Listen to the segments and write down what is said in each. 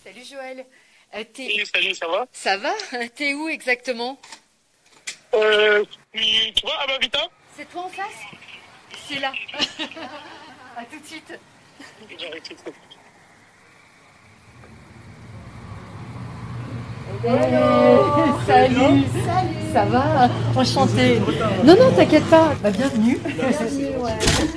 Salut Joël. Salut, ça va? Ça va? T'es où exactement? Tu vois, à Babita? C'est toi en face? C'est là. À tout de suite. J'arrive tout de suite. Salut. Ça va? Enchantée. Non, t'inquiète pas. Bah, bienvenue. Bienvenue, ouais.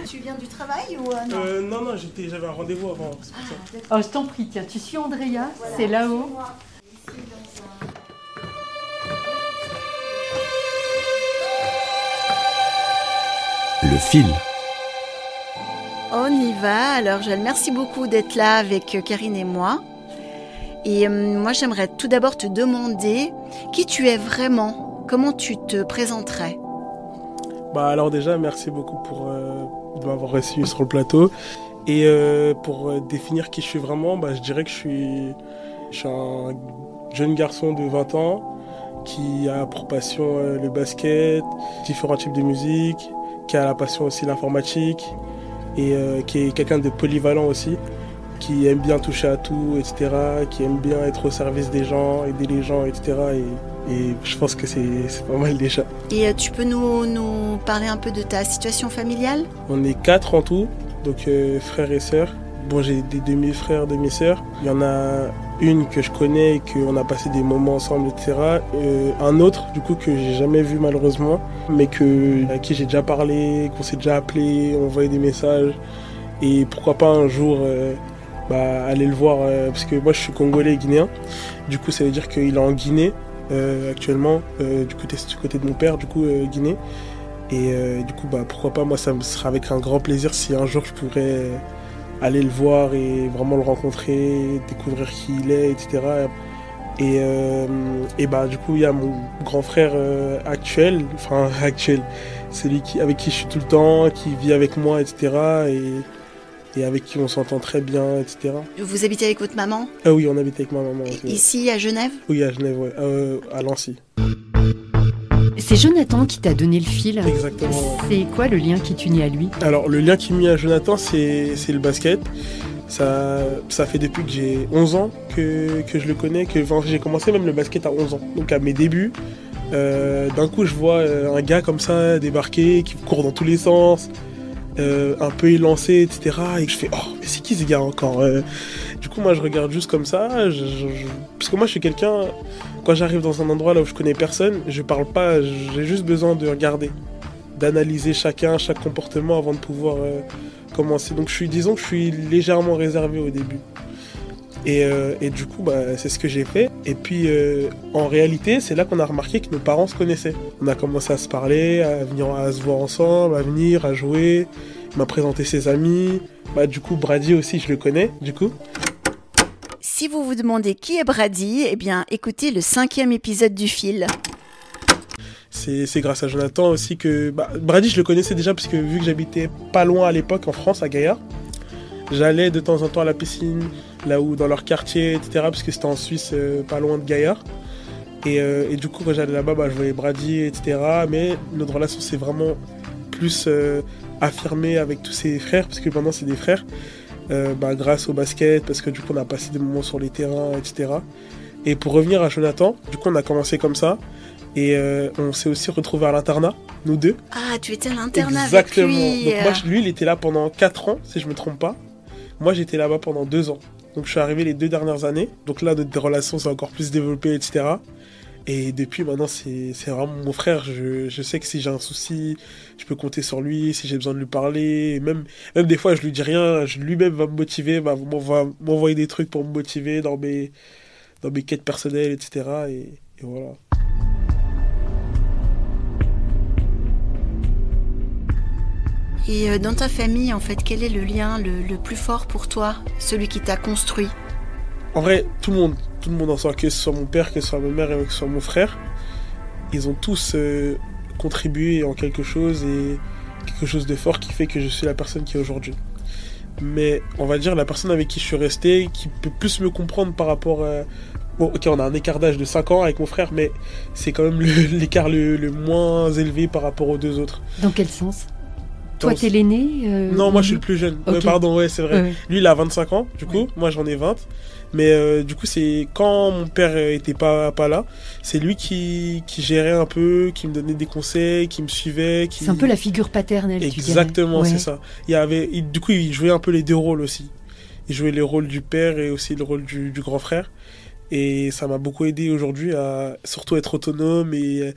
Tu viens du travail ou non? Non, j'avais un rendez-vous avant. C'est pour ça. Oh, je t'en prie, tiens, tu suis Andrea, voilà. C'est là-haut. Le fil. On y va. Alors, Joël, merci beaucoup d'être là avec Karine et moi. Et moi, j'aimerais tout d'abord te demander qui tu es vraiment. Comment tu te présenterais? Alors déjà, merci beaucoup de m'avoir reçu sur le plateau. Et pour définir qui je suis vraiment, je dirais que je suis un jeune garçon de 20 ans qui a pour passion le basket, différents types de musique, qui a la passion aussi l'informatique et qui est quelqu'un de polyvalent aussi, qui aime bien toucher à tout, etc., qui aime bien être au service des gens, aider les gens, etc. Et je pense que c'est pas mal déjà. Et tu peux nous parler un peu de ta situation familiale? On est 4 en tout, donc frères et sœurs. Bon, j'ai des demi-frères, demi-sœurs. Il y en a une que je connais et qu'on a passé des moments ensemble, etc. Un autre, du coup, que j'ai jamais vu malheureusement, mais à qui j'ai déjà parlé, qu'on s'est déjà appelé, envoyé des messages. Et pourquoi pas un jour aller le voir, parce que moi je suis congolais et guinéen. Du coup, ça veut dire qu'il est en Guinée actuellement, du côté de mon père, Guinée. Et du coup, pourquoi pas, moi ça me sera avec un grand plaisir si un jour je pourrais aller le voir et vraiment le rencontrer, découvrir qui il est, etc. Et du coup, il y a mon grand frère actuel, celui avec qui je suis tout le temps, qui vit avec moi, etc. Et avec qui on s'entend très bien, etc. Vous habitez avec votre maman? Ah oui, on habite avec ma maman aussi. Ici, à Genève? Oui, à Genève, ouais. À Lancy. C'est Jonathan qui t'a donné le fil. Exactement. C'est quoi le lien qui t'unit à lui? Alors, le lien qui m'unit à Jonathan, c'est le basket. Ça fait depuis que j'ai 11 ans que je le connais, j'ai commencé même le basket à 11 ans. Donc à mes débuts, d'un coup je vois un gars comme ça débarquer, qui court dans tous les sens, un peu élancé, etc. Et je fais « Oh, mais c'est qui ce gars encore ?» Du coup, moi je regarde juste comme ça, parce que moi je suis quelqu'un, quand j'arrive dans un endroit là où je connais personne, je parle pas, j'ai juste besoin de regarder, d'analyser chaque comportement avant de pouvoir commencer. Donc disons que je suis légèrement réservé au début. Et du coup, c'est ce que j'ai fait. Et puis, en réalité, c'est là qu'on a remarqué que nos parents se connaissaient. On a commencé à se parler, à se voir ensemble, à jouer. Il m'a présenté ses amis. Du coup, Brady aussi, je le connais, du coup. Si vous vous demandez qui est Brady, eh bien, écoutez le 5e épisode du fil. C'est grâce à Jonathan aussi que... Brady, je le connaissais déjà parce que vu que j'habitais pas loin à l'époque, en France, à Gaillard, j'allais de temps en temps à la piscine, là où dans leur quartier, etc. Parce que c'était en Suisse, pas loin de Gaillard. Et du coup, quand j'allais là-bas, je voyais Brady, etc. Mais notre relation s'est vraiment plus affirmée avec tous ses frères, parce que maintenant c'est des frères, grâce au basket, parce que du coup on a passé des moments sur les terrains, etc. Et pour revenir à Jonathan, du coup on a commencé comme ça. Et on s'est aussi retrouvés à l'internat, nous deux. Ah, tu étais à l'internat Exactement. Avec lui. Donc lui, il était là pendant 4 ans, si je me trompe pas. Moi, j'étais là-bas pendant 2 ans. Donc je suis arrivé les 2 dernières années. Donc là, notre relation s'est encore plus développée, etc. Et depuis, maintenant, c'est vraiment mon frère. Je sais que si j'ai un souci, je peux compter sur lui, si j'ai besoin de lui parler. Même des fois, je lui dis rien. Lui-même va me motiver, va m'envoyer des trucs pour me motiver dans mes quêtes personnelles, etc. Et voilà. Et dans ta famille, en fait, quel est le lien le plus fort pour toi, celui qui t'a construit? En vrai, tout le monde en soi, que ce soit mon père, que ce soit ma mère et que ce soit mon frère, ils ont tous contribué en quelque chose et quelque chose de fort qui fait que je suis la personne qui est aujourd'hui. Mais on va dire la personne avec qui je suis resté, qui peut plus me comprendre par rapport à... Bon, ok, on a un écart d'âge de 5 ans avec mon frère, mais c'est quand même l'écart le moins élevé par rapport aux 2 autres. Dans quel sens? Toi, t'es l'aîné Non, moi, je suis le plus jeune. Okay. Pardon, ouais, c'est vrai. Ouais. Lui, il a 25 ans, du coup. Ouais. Moi, j'en ai 20. Mais du coup, c'est quand mon père était pas là, c'est lui qui gérait un peu, qui me donnait des conseils, qui me suivait. C'est un peu la figure paternelle, Exactement, tu dirais. c'est ça. Du coup, il jouait un peu les deux rôles aussi. Il jouait les rôles du père et aussi le rôle du grand frère. Et ça m'a beaucoup aidé aujourd'hui à surtout être autonome et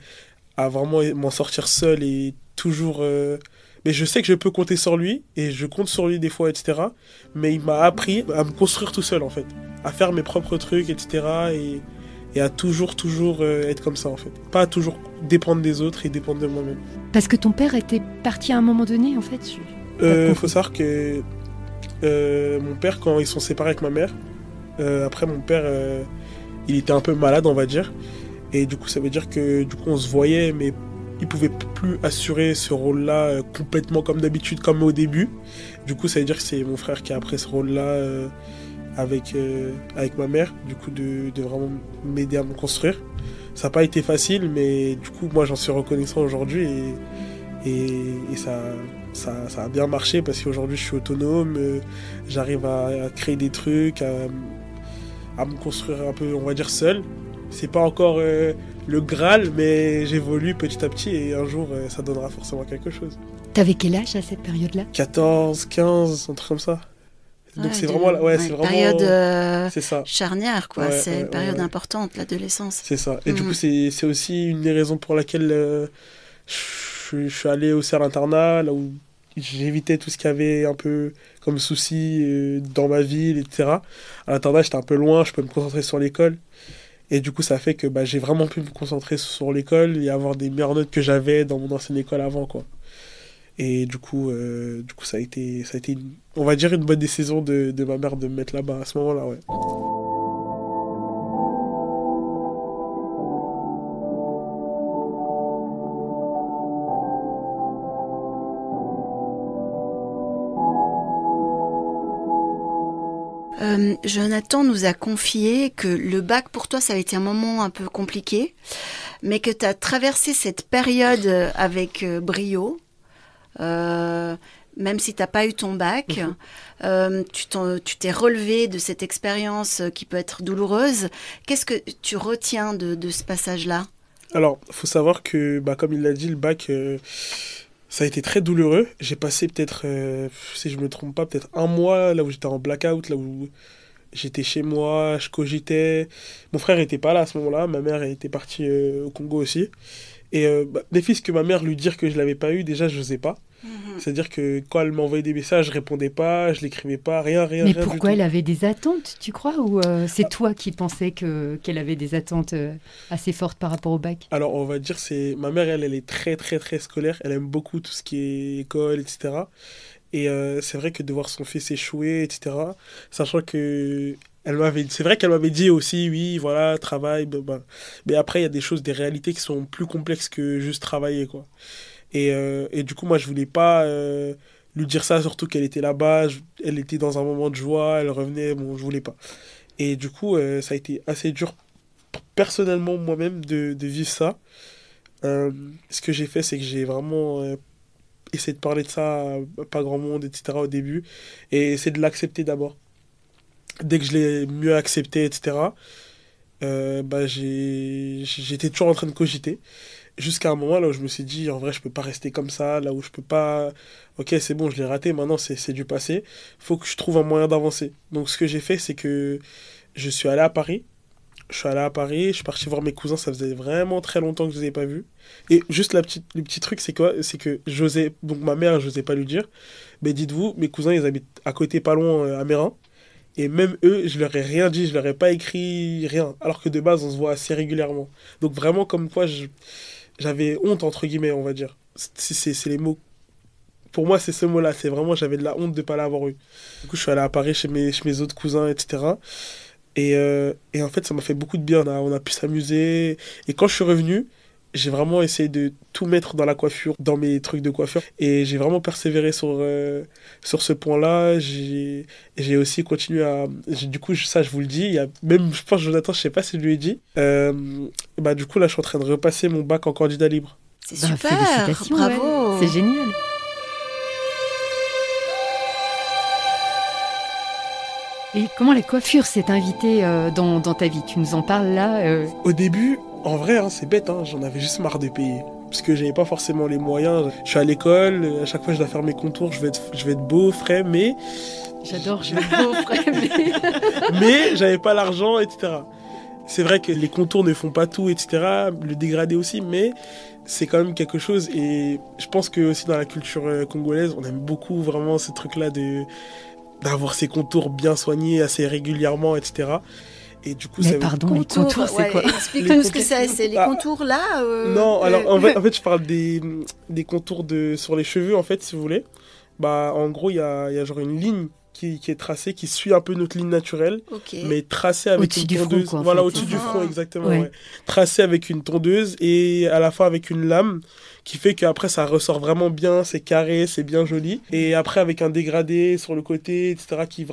à vraiment m'en sortir seul et toujours... Mais je sais que je peux compter sur lui et je compte sur lui des fois, etc. Mais il m'a appris à me construire tout seul, en fait. À faire mes propres trucs, etc. Et à toujours être comme ça, en fait. Pas à toujours dépendre des autres et dépendre de moi-même. Parce que ton père était parti à un moment donné, en fait. Faut savoir que mon père, quand ils sont séparés avec ma mère, après mon père, il était un peu malade, on va dire. Et du coup, ça veut dire que du coup, on se voyait, mais il pouvait plus assurer ce rôle-là complètement comme d'habitude, comme au début. Du coup, ça veut dire que c'est mon frère qui a pris ce rôle-là avec ma mère, du coup, de vraiment m'aider à me construire. Ça n'a pas été facile, mais du coup, moi, j'en suis reconnaissant aujourd'hui et ça a bien marché parce qu'aujourd'hui, je suis autonome, j'arrive à créer des trucs, à me construire un peu, on va dire, seul. C'est pas encore le Graal, mais j'évolue petit à petit et un jour, ça donnera forcément quelque chose. T'avais quel âge à cette période-là ? 14, 15, un truc comme ça. Donc c'est vraiment... c'est vraiment... période c'est ça. charnière, quoi. Ouais, c'est une période importante, l'adolescence. C'est ça. Et du coup, c'est aussi une des raisons pour laquelle je suis allé aussi à l'internat, là où j'évitais tout ce qu'il y avait un peu comme soucis dans ma ville, etc. À l'internat, j'étais un peu loin, je peux me concentrer sur l'école. Et du coup, ça fait que j'ai vraiment pu me concentrer sur l'école et avoir des meilleures notes que j'avais dans mon ancienne école avant, quoi. Et du coup, ça a été on va dire, une bonne décision de ma mère de me mettre là-bas à ce moment-là, ouais. Jonathan nous a confié que le bac, pour toi, ça a été un moment un peu compliqué, mais que tu as traversé cette période avec brio, même si tu n'as pas eu ton bac. Tu t'es relevé de cette expérience qui peut être douloureuse. Qu'est-ce que tu retiens de ce passage-là ? Alors, il faut savoir que, comme il l'a dit, le bac... ça a été très douloureux. J'ai passé peut-être, si je me trompe pas, peut-être un mois là où j'étais en blackout, là où j'étais chez moi, je cogitais. Mon frère était pas là à ce moment-là, ma mère était partie au Congo aussi. Et des fils que ma mère lui dire que je l'avais pas eu, déjà je n'osais pas. C'est-à-dire que quand elle m'envoyait des messages, je répondais pas, je l'écrivais pas, rien Mais rien pourquoi du tout. elle avait des attentes, tu crois ? Ou c'est toi qui pensais qu'elle avait des attentes assez fortes par rapport au bac ? Alors on va dire, ma mère, elle est très très très scolaire, elle aime beaucoup tout ce qui est école, etc. Et c'est vrai que de voir son fils échouer, etc., sachant que c'est vrai qu'elle m'avait dit aussi, oui, voilà, travail, mais après, il y a des choses, des réalités qui sont plus complexes que juste travailler, quoi. Et du coup, moi, je voulais pas lui dire ça, surtout qu'elle était là-bas, elle était dans un moment de joie, elle revenait, bon, je voulais pas. Et du coup, ça a été assez dur, personnellement, moi-même, de vivre ça. Ce que j'ai fait, c'est que j'ai vraiment essayé de parler de ça à pas grand monde, etc., au début, et essayer de l'accepter d'abord. Dès que je l'ai mieux accepté, etc., j'étais toujours en train de cogiter. Jusqu'à un moment là où je me suis dit, en vrai, je peux pas rester comme ça, là où je peux pas... Ok, c'est bon, je l'ai raté, maintenant c'est du passé. Faut que je trouve un moyen d'avancer. Donc ce que j'ai fait, c'est que je suis allé à Paris. Je suis parti voir mes cousins, ça faisait vraiment très longtemps que je les ai pas vus. Et juste le petit truc, c'est quoi? C'est que donc ma mère, j'osais pas lui dire. Mais dites-vous, mes cousins, ils habitent à côté, pas loin, à Mérin. Et même eux, je leur ai rien dit, je leur ai pas écrit rien. Alors que de base, on se voit assez régulièrement. Donc vraiment, comme quoi, j'avais honte, entre guillemets, on va dire. C'est les mots. Pour moi, c'est ce mot-là. C'est vraiment, j'avais de la honte de ne pas l'avoir eu. Du coup, je suis allé à Paris chez mes autres cousins, etc. Et en fait, ça m'a fait beaucoup de bien. On a pu s'amuser. Et quand je suis revenu, j'ai vraiment essayé de tout mettre dans la coiffure, dans mes trucs de coiffure. Et j'ai vraiment persévéré sur ce point-là. J'ai aussi continué à... Du coup, ça, je vous le dis. Il y a même, je pense, Jonathan, je sais pas si je lui ai dit. Du coup, là, je suis en train de repasser mon bac en candidat libre. C'est super, félicitations, bravo. Ouais. C'est génial. Et comment la coiffure s'est invitée dans ta vie? Tu nous en parles là Au début, en vrai, hein, c'est bête, hein, j'en avais juste marre de payer. Parce que j'avais pas forcément les moyens. Je suis à l'école, à chaque fois je dois faire mes contours, je vais être beau, frais, mais... J'adore, je vais être beau, frais, mais... mais j'avais pas l'argent, etc. C'est vrai que les contours ne font pas tout, etc. Le dégradé aussi, mais c'est quand même quelque chose. Et je pense que aussi dans la culture congolaise, on aime beaucoup vraiment ce truc-là d'avoir ses contours bien soignés assez régulièrement, etc. Et du coup, mais pardon, les contours, c'est quoi? Explique-nous ce que c'est les contours là. Non, alors en fait, je parle des contours sur les cheveux, en fait, si vous voulez. Bah, en gros, il y a genre une ligne qui est tracée, qui suit un peu notre ligne naturelle, mais tracée avec une tondeuse. Front, voilà, au-dessus du front, exactement. Ouais. Ouais. Tracée avec une tondeuse et à la fin avec une lame qui fait qu'après ça ressort vraiment bien, c'est carré, c'est bien joli. Et après avec un dégradé sur le côté, etc. qui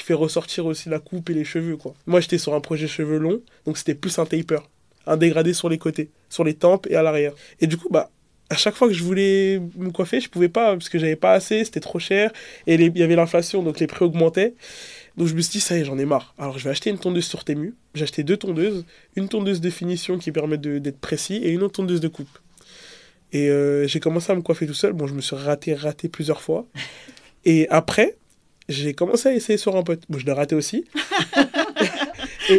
fait ressortir aussi la coupe et les cheveux, quoi. Moi j'étais sur un projet cheveux longs, donc c'était plus un taper. Un dégradé sur les côtés, sur les tempes et à l'arrière. Et du coup, bah, à chaque fois que je voulais me coiffer, je pouvais pas, parce que j'avais pas assez, c'était trop cher, et il y avait l'inflation, donc les prix augmentaient. Donc je me suis dit, ça y est, j'en ai marre. Alors je vais acheter une tondeuse sur Temu. J'ai acheté 2 tondeuses, une tondeuse de finition qui permet d'être précis, et une autre tondeuse de coupe. Et j'ai commencé à me coiffer tout seul. Bon, je me suis raté plusieurs fois. Et après, j'ai commencé à essayer sur un pote. Bon, je l'ai raté aussi.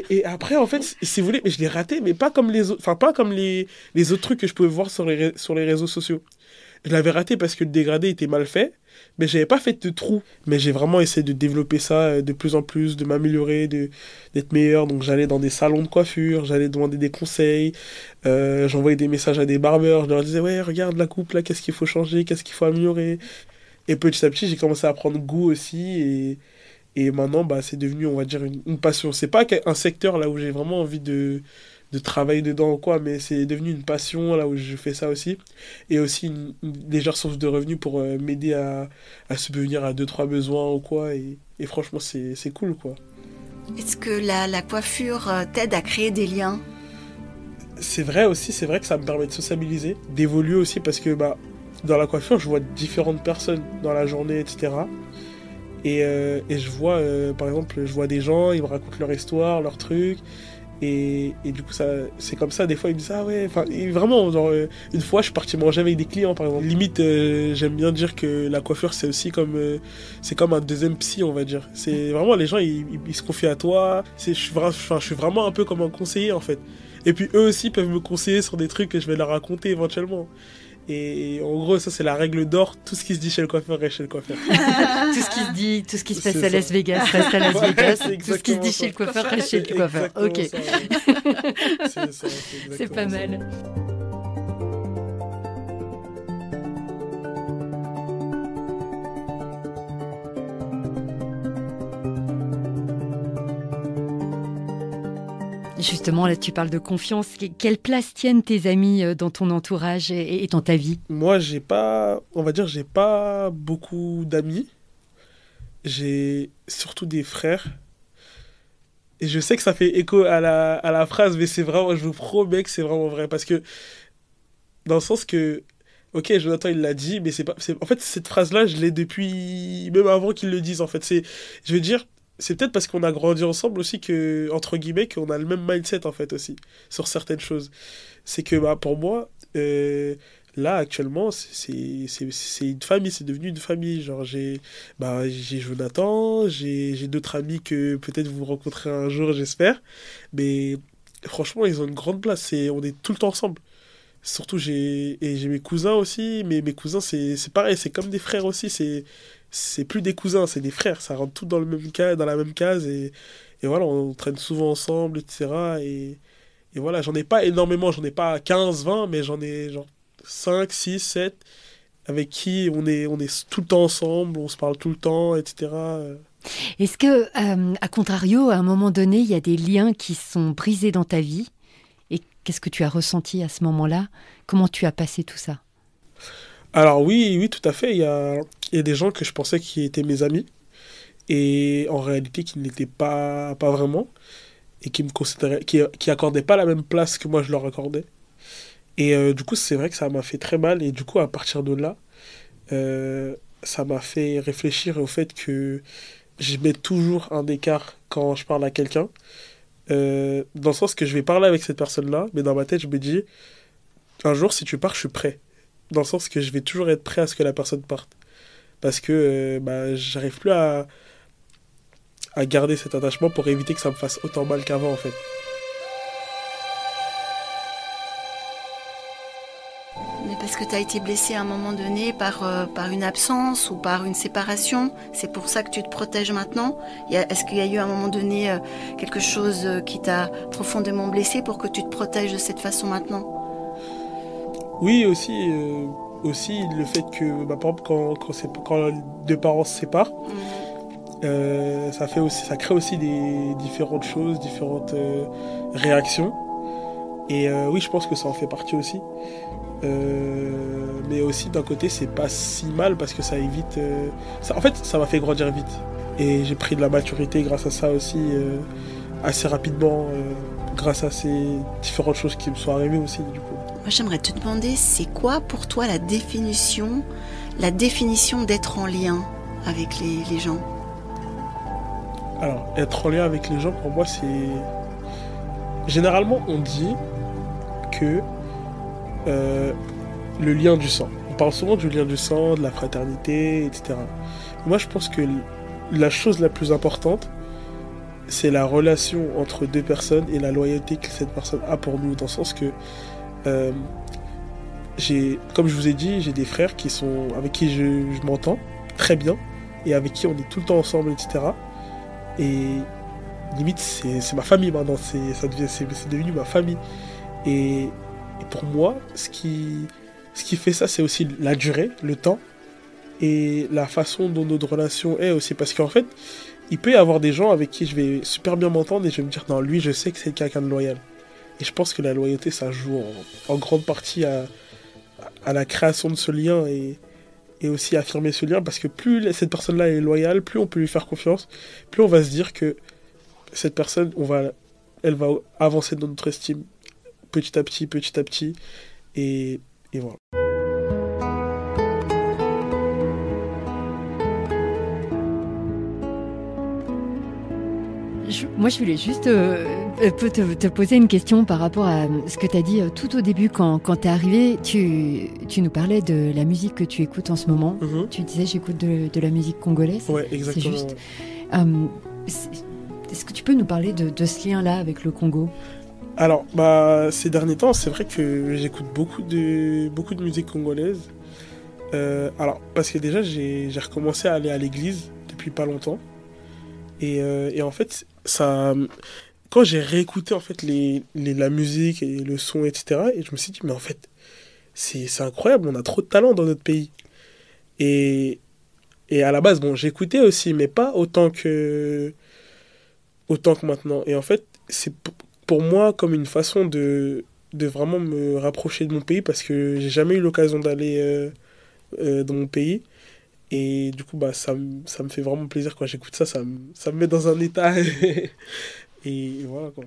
Et après, en fait, si vous voulez, mais je l'ai raté, mais pas comme les autres, enfin, pas comme les autres trucs que je pouvais voir sur les réseaux sociaux. Je l'avais raté parce que le dégradé était mal fait, mais j'avais pas fait de trou. Mais j'ai vraiment essayé de développer ça de plus en plus, de m'améliorer, d'être meilleur. Donc j'allais dans des salons de coiffure, j'allais demander des conseils, j'envoyais des messages à des barbeurs, je leur disais, ouais, regarde la coupe là, qu'est-ce qu'il faut changer, qu'est-ce qu'il faut améliorer. Et petit à petit, j'ai commencé à prendre goût aussi, et maintenant, bah, c'est devenu, on va dire, une passion. C'est pas un secteur là où j'ai vraiment envie de travailler dedans ou quoi, mais c'est devenu une passion là où je fais ça aussi. Et aussi une légère source de revenus pour m'aider à subvenir à 2-3 besoins ou quoi. Et franchement, c'est cool, quoi. Est-ce que la coiffure t'aide à créer des liens? C'est vrai aussi, c'est vrai que ça me permet de sociabiliser, d'évoluer aussi, parce que bah, dans la coiffure, je vois différentes personnes dans la journée, etc. Et je vois, par exemple, je vois des gens, ils me racontent leur histoire, leurs trucs. Et du coup, c'est comme ça, des fois, ils me disent, ah ouais, enfin, vraiment, genre, une fois, je suis parti manger avec des clients, par exemple. Limite, j'aime bien dire que la coiffure, c'est aussi comme un deuxième psy, on va dire. C'est vraiment, les gens, ils se confient à toi. Je suis vraiment un peu comme un conseiller, en fait. Et puis, eux aussi peuvent me conseiller sur des trucs que je vais leur raconter éventuellement. Et en gros, ça, c'est la règle d'or. Tout ce qui se dit chez le coiffeur reste chez le coiffeur. Tout ce qui se dit, tout ce qui se passe à Las Vegas reste à Las Vegas. Tout ce qui se dit chez le coiffeur reste chez le coiffeur. Ok. Ça, c'est pas mal. Justement, là, tu parles de confiance. Quelle place tiennent tes amis dans ton entourage et dans ta vie? Moi, j'ai pas beaucoup d'amis. J'ai surtout des frères. Et je sais que ça fait écho à la phrase, mais c'est vraiment, je vous promets que c'est vraiment vrai. Parce que, dans le sens que, ok, Jonathan, il l'a dit, mais en fait, cette phrase-là, je l'ai depuis, même avant qu'il le dise, en fait. Je veux dire, c'est peut-être parce qu'on a grandi ensemble aussi que, entre guillemets, qu'on a le même mindset, en fait, aussi, sur certaines choses. C'est que, bah, pour moi, là, actuellement, c'est une famille, c'est devenu une famille. Genre, j'ai Jonathan, j'ai d'autres amis que peut-être vous rencontrez un jour, j'espère. Mais franchement, ils ont une grande place. On est tout le temps ensemble. Surtout, j'ai mes cousins aussi. Mais mes cousins, c'est pareil, c'est comme des frères aussi. C'est plus des cousins, c'est des frères. Ça rentre tout dans la même case. Et voilà, on traîne souvent ensemble, etc. Et voilà, j'en ai pas énormément. J'en ai pas 15, 20, mais j'en ai genre 5, 6, 7, avec qui on est tout le temps ensemble, on se parle tout le temps, etc. Est-ce que, à contrario, à un moment donné, il y a des liens qui sont brisés dans ta vie? Et qu'est-ce que tu as ressenti à ce moment-là? Comment tu as passé tout ça? Alors oui, tout à fait. Il y a des gens que je pensais qui étaient mes amis, et en réalité qui ne l'étaient pas vraiment, et qui me considéraient, qui accordaient pas la même place que moi je leur accordais. Et du coup, c'est vrai que ça m'a fait très mal. Et du coup, à partir de là, ça m'a fait réfléchir au fait que je mets toujours un écart quand je parle à quelqu'un. Dans le sens que je vais parler avec cette personne-là, mais dans ma tête, je me dis, un jour, si tu pars, je suis prêt. Dans le sens que je vais toujours être prêt à ce que la personne parte. Parce que j'arrive plus à garder cet attachement pour éviter que ça me fasse autant mal qu'avant, en fait. Mais parce que tu as été blessé à un moment donné par une absence ou par une séparation, c'est pour ça que tu te protèges maintenant. Est-ce qu'il y a eu à un moment donné quelque chose qui t'a profondément blessé pour que tu te protèges de cette façon maintenant? Oui, aussi le fait que, par exemple, quand les deux parents se séparent, ça crée aussi des différentes choses, différentes réactions. Et oui, je pense que ça en fait partie aussi. Mais aussi d'un côté, c'est pas si mal parce que ça évite. En fait, ça m'a fait grandir vite. Et j'ai pris de la maturité grâce à ça aussi, assez rapidement, grâce à ces différentes choses qui me sont arrivées aussi, du coup. Moi, j'aimerais te demander, c'est quoi pour toi la définition d'être en lien avec les gens? Alors, être en lien avec les gens, pour moi, c'est... Généralement, on dit que le lien du sang. On parle souvent du lien du sang, de la fraternité, etc. Moi, je pense que la chose la plus importante, c'est la relation entre deux personnes et la loyauté que cette personne a pour nous, dans le sens que comme je vous ai dit, j'ai des frères avec qui je m'entends très bien et avec qui on est tout le temps ensemble, etc. Et limite, c'est ma famille maintenant, c'est devenu ma famille. Et pour moi, ce qui fait ça, c'est aussi la durée, le temps, et la façon dont notre relation est aussi. Parce qu'en fait, il peut y avoir des gens avec qui je vais super bien m'entendre et je vais me dire, non, lui, je sais que c'est quelqu'un de loyal. Et je pense que la loyauté, ça joue en grande partie à la création de ce lien et aussi affirmer ce lien, parce que plus cette personne-là est loyale, plus on peut lui faire confiance, plus on va se dire que cette personne, elle va avancer dans notre estime petit à petit, et voilà. Moi, je voulais juste te poser une question par rapport à ce que tu as dit tout au début quand tu es arrivé. Tu nous parlais de la musique que tu écoutes en ce moment. Mm-hmm. Tu disais, j'écoute de la musique congolaise. Ouais, exactement. C'est juste. Est-ce que tu peux nous parler de ce lien-là avec le Congo? Alors, ces derniers temps, c'est vrai que j'écoute beaucoup de musique congolaise. Alors, parce que déjà, j'ai recommencé à aller à l'église depuis pas longtemps. Et en fait, quand j'ai réécouté en fait la musique et le son, etc., et je me suis dit, mais en fait, c'est incroyable, on a trop de talent dans notre pays. Et à la base, j'écoutais aussi, mais pas autant que maintenant. Et en fait, c'est pour moi comme une façon de vraiment me rapprocher de mon pays, parce que j'ai jamais eu l'occasion d'aller dans mon pays. Et du coup, ça me fait vraiment plaisir quand j'écoute ça, ça me met dans un état. Et voilà, quoi.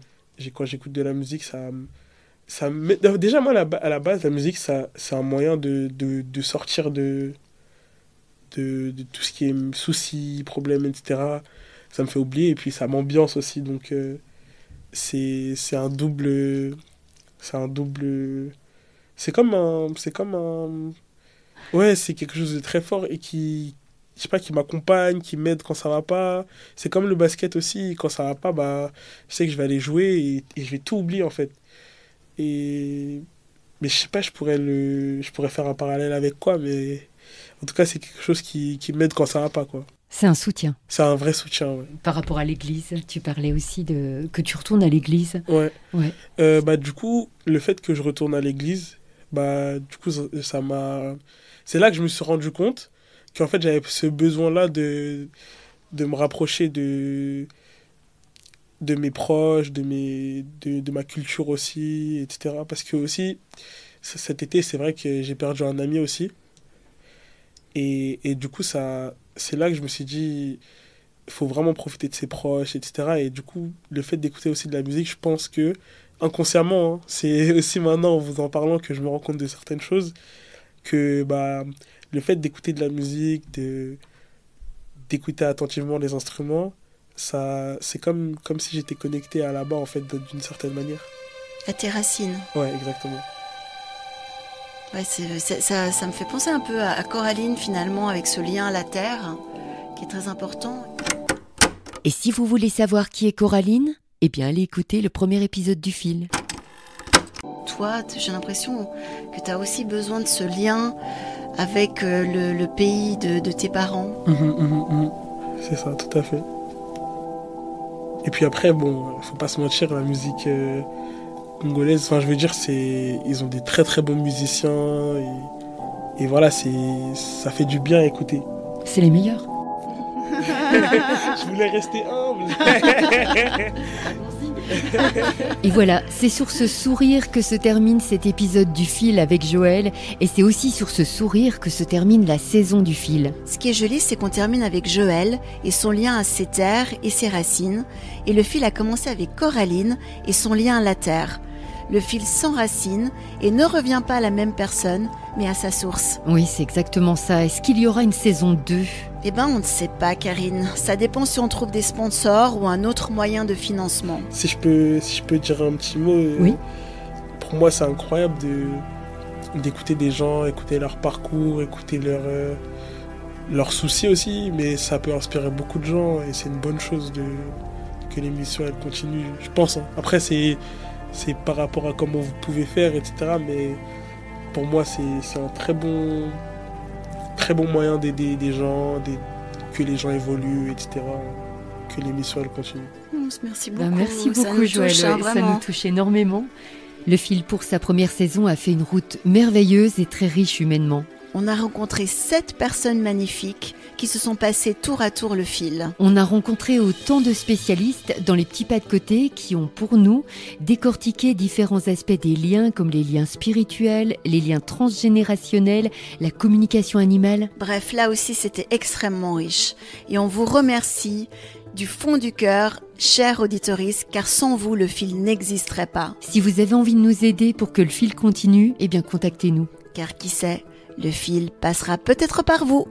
Quand j'écoute de la musique, ça me met... Déjà, moi, à la base, la musique, c'est un moyen de sortir de tout ce qui est soucis, problèmes, etc. Ça me fait oublier, et puis ça m'ambiance aussi. Donc, c'est un double... C'est comme un... Ouais, c'est quelque chose de très fort et je sais pas, qui m'accompagne, qui m'aide quand ça va pas. C'est comme le basket aussi, quand ça va pas, je sais que je vais aller jouer et je vais tout oublier en fait. Mais je sais pas, je pourrais faire un parallèle avec quoi, mais en tout cas, c'est quelque chose qui m'aide quand ça va pas, quoi. C'est un soutien. C'est un vrai soutien, ouais. Par rapport à l'église, tu parlais aussi que tu retournes à l'église. Ouais. Ouais. Du coup, le fait que je retourne à l'église, du coup, ça m'a... C'est là que je me suis rendu compte qu'en fait, j'avais ce besoin-là de me rapprocher de mes proches, de ma culture aussi, etc. Parce que aussi, cet été, c'est vrai que j'ai perdu un ami aussi. Et du coup, c'est là que je me suis dit, il faut vraiment profiter de ses proches, etc. Et du coup, le fait d'écouter aussi de la musique, je pense que, inconsciemment, hein, c'est aussi maintenant, en vous en parlant, que je me rends compte de certaines choses, que le fait d'écouter de la musique, d'écouter attentivement les instruments, c'est comme si j'étais connecté à là-bas, en fait, d'une certaine manière. À tes racines. Ouais, exactement. Ouais, ça me fait penser un peu à Coraline, finalement, avec ce lien à la terre, qui est très important. Et si vous voulez savoir qui est Coraline, eh bien allez écouter le premier épisode du Fil. Toi, j'ai l'impression que tu as aussi besoin de ce lien avec le pays de tes parents. C'est ça, tout à fait. Et puis après, bon, faut pas se mentir, la musique congolaise, enfin je veux dire, ils ont des très très bons musiciens et voilà, ça fait du bien à écouter. C'est les meilleurs. Je voulais rester humble. Et voilà, c'est sur ce sourire que se termine cet épisode du Fil avec Joël, et c'est aussi sur ce sourire que se termine la saison du Fil. Ce qui est joli, c'est qu'on termine avec Joël et son lien à ses terres et ses racines, et le Fil a commencé avec Coraline et son lien à la terre. Le Fil sans racines et ne revient pas à la même personne, mais à sa source. Oui, c'est exactement ça. Est-ce qu'il y aura une saison 2 ? Eh ben, on ne sait pas, Karine. Ça dépend si on trouve des sponsors ou un autre moyen de financement. Si je peux dire un petit mot, oui. Pour moi, c'est incroyable d'écouter des gens, écouter leur parcours, écouter leurs soucis aussi, mais ça peut inspirer beaucoup de gens et c'est une bonne chose que l'émission elle continue, je pense. Hein. Après, c'est par rapport à comment vous pouvez faire, etc. Mais pour moi, c'est un très bon moyen d'aider des gens, que les gens évoluent, etc. Que l'émission elle continue. Merci beaucoup. Merci beaucoup, Joël. Ça nous touche énormément. Le Fil pour sa première saison a fait une route merveilleuse et très riche humainement. On a rencontré 7 personnes magnifiques qui se sont passées tour à tour le Fil. On a rencontré autant de spécialistes dans les petits pas de côté qui ont pour nous décortiqué différents aspects des liens comme les liens spirituels, les liens transgénérationnels, la communication animale. Bref, là aussi c'était extrêmement riche. Et on vous remercie du fond du cœur, chers auditoristes, car sans vous le Fil n'existerait pas. Si vous avez envie de nous aider pour que le Fil continue, eh bien contactez-nous. Car qui sait, le Fil passera peut-être par vous.